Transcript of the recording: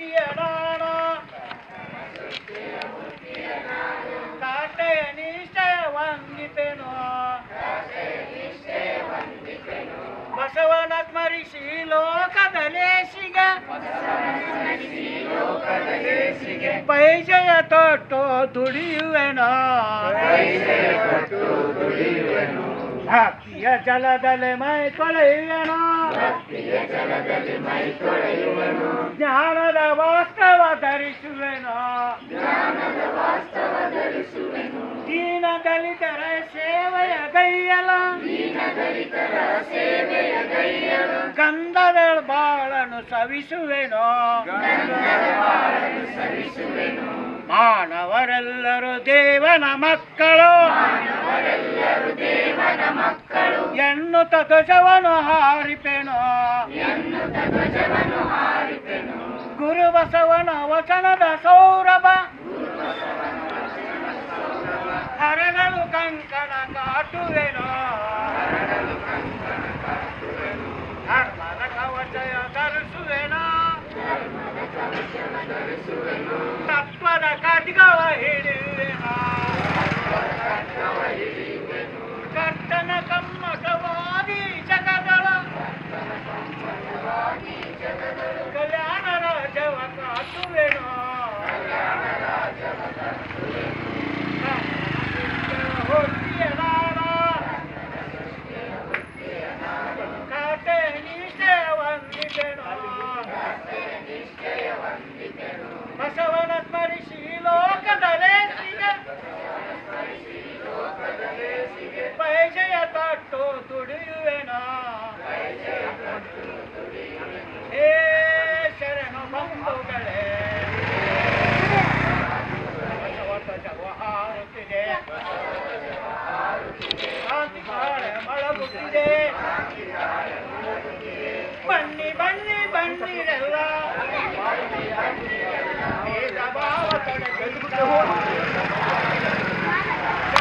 ನಾಣ ಕಾಟೆಯ ನಿಶ್ಚಯ ವಂದಿಪೆನು ಬಸವನ ಸ್ಮರಿಸಿ ಲೋಕದಲೇಶಿಗೆ ಪೈಸೆಯ ತೊಟ್ಟು ದುಡಿಯುವೆನು ಭಕ್ತಿಯ ಜಲದಲ್ಲಿ ಮೈ ತೊಳೆಯುವೆನು ಜ್ಞಾನದ ವಾಸ್ತವ ಧರಿಸುವೆನು ದೀನ ದಲಿತರ ಸೇವೆಯ ಗೈಯಲು ಗಂಧದ ಬಾಳನ್ನು ಸವಿಸುವೆನು ಮಾನವರೆಲ್ಲರೂ ದೇವನ ಮಕ್ಕಳು ಎನ್ನುತ್ತ ಧ್ವಜವನ್ನು ಹಾರಿಪೆನು ಗುರು ಬಸವನ ವಚನದ ಸೌರಭ ಹರಗಳು ಕಂಕಣ ಕಾಟುವೆನು ಧರ್ಮದ ಕವಚಯ ಧರಿಸುವೆನು ತತ್ವದ ಖಡ್ಗವ ಹಿಡಿಯುವೆನು ಕರ್ತನ ಕಮ್ಮಟವಾದಿ ಜಗದಳ ಕಲ್ಯಾಣ ರಾಜವ ಕಾಟುವೆನು ಹೊತ್ತಿಯ ನಾಡ ಕಾಟೆ ನಿಶ್ಚಯ ವಂದಿಪೆನು ಬಸವನ ಸ್ಮರಿಸಿ ಲೋಕದಲೇಶಿಗೆ ಪೈಸೆಯ ತೊಟ್ಟು ದುಡಿಯುವೆನು ಹೇ ಶರಣು ಬಂಧುಗಳೇ ಬಸವ ಧ್ವಜವ ಹಾರುತ್ತಿದೆ ಶಾಂತಿ ಕಾಳೆ ಮೊಳಗುತ್ತಿದೆ ಬನ್ನಿ ಬನ್ನಿ ಬನ್ನಿರೆಲ್ಲ ಭೇದ ಭಾವ ತೊಡೆದು